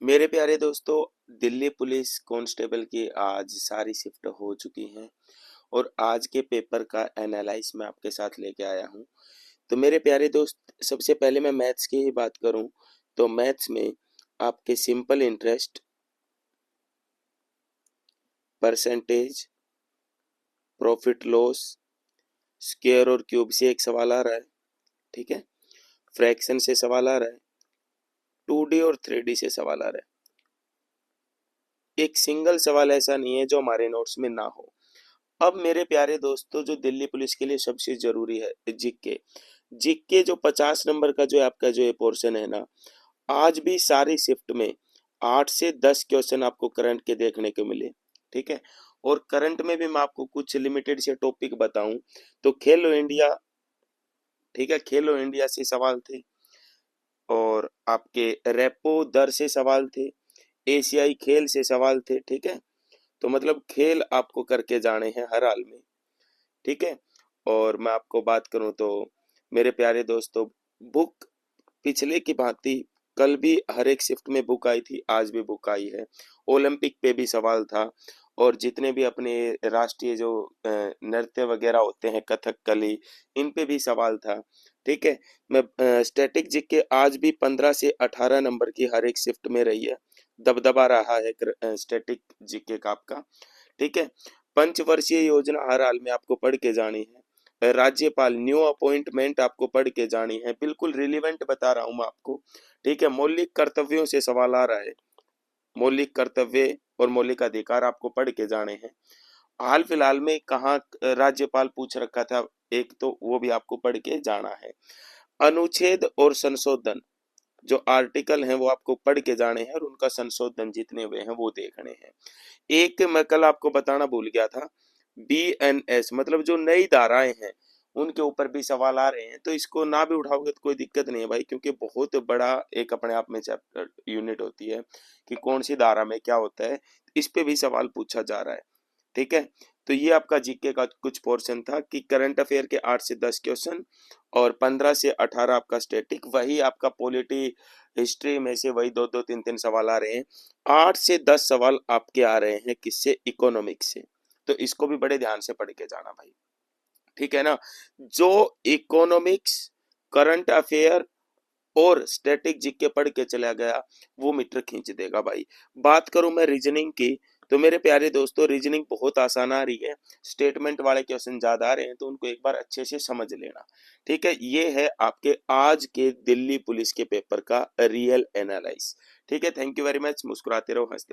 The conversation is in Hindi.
मेरे प्यारे दोस्तों, दिल्ली पुलिस कांस्टेबल की आज सारी शिफ्ट हो चुकी हैं और आज के पेपर का एनालाइज मैं आपके साथ लेके आया हूं। तो मेरे प्यारे दोस्त, सबसे पहले मैं मैथ्स की ही बात करूं तो मैथ्स में आपके simple interest, percentage, profit loss, square और क्यूब से एक सवाल आ रहा है। ठीक है, फ्रैक्शन से सवाल आ रहा है, 2D और 3D से सवाल आ रहा है। एक सिंगल सवाल ऐसा नहीं है जो हमारे नोट्स में ना हो। अब मेरे प्यारे दोस्तों, जो दिल्ली पुलिस के लिए सबसे जरूरी है जीके। जीके जो 50 नंबर का जो आपका जो ये पोर्शन है ना, आज भी सारी शिफ्ट में 8 से 10 क्वेश्चन आपको करंट के देखने को मिले। ठीक है, और करंट में भी मैं आपको कुछ लिमिटेड से टॉपिक बताऊं तो खेलो इंडिया, ठीक है, खेलो इंडिया से सवाल थे और आपके रेपो दर से सवाल थे, एशियाई खेल से सवाल थे। ठीक है, तो मतलब खेल आपको करके जाने हैं हर हाल में। ठीक है, और मैं आपको बात करूं तो मेरे प्यारे दोस्तों, बुक पिछले की भांति कल भी हर एक शिफ्ट में बुक आई थी, आज भी बुक आई है। ओलंपिक पे भी सवाल था और जितने भी अपने राष्ट्रीय जो नृत्य वगैरह होते हैं, कथकली, इन पे भी सवाल था। ठीक है, मैं स्टैटिक जीके आज भी 15 से 18 नंबर की हर एक शिफ्ट में रही है, दबदबा रहा है स्टैटिक जीके का आपका। ठीक है, पंचवर्षीय योजना हर हाल में आपको पढ़ के जानी है। राज्यपाल न्यू अपॉइंटमेंट आपको पढ़ के जानी है, बिल्कुल रिलीवेंट बता रहा हूं मैं आपको। ठीक है, मौलिक कर्तव्यों से सवाल आ रहा है, मौलिक कर्तव्य और मौलिक अधिकार आपको पढ़ के जाने हैं। हाल फिलहाल में कहाँ राज्यपाल पूछ रखा था एक, तो वो भी आपको पढ़ के जाना है। अनुच्छेद और संशोधन जो आर्टिकल हैं वो आपको पढ़ के जाने हैं और उनका संशोधन जितने हुए हैं वो देखने हैं। एक मैं कल आपको बताना भूल गया था, बीएनएस मतलब जो नई धाराएं हैं उनके ऊपर भी सवाल आ रहे हैं, तो इसको ना भी उठाओगे तो कोई दिक्कत नहीं है भाई, क्योंकि बहुत बड़ा एक अपने आप में चैप्टर यूनिट होती है कि कौन सी धारा में क्या होता है, इस पे भी सवाल पूछा जा रहा है। ठीक है, तो ये आपका जीके का कुछ पोर्शन था कि करंट अफेयर के 8 से 10 क्वेश्चन और 15 से 18 आपका स्टैटिक, वही आपका पॉलिटी हिस्ट्री में से वही दो दो तीन तीन सवाल आ रहे हैं। 8 से 10 सवाल आपके आ रहे हैं किससे, इकोनॉमिक्स से। तो इसको भी बड़े ध्यान से पढ़ के जाना भाई। ठीक है ना, जो इकोनॉमिक्स, करंट अफेयर और स्टैटिक जीके पढ़ के चला गया वो मीटर खींच देगा भाई। बात करूं मैं रीजनिंग की, तो मेरे प्यारे दोस्तों रिजनिंग बहुत आसान आ रही है, स्टेटमेंट वाले क्वेश्चन ज्यादा आ रहे हैं, तो उनको एक बार अच्छे से समझ लेना। ठीक है, ये है आपके आज के दिल्ली पुलिस के पेपर का रियल एनालाइज। ठीक है, थैंक यू वेरी मच, मुस्कुराते रहो, हंसते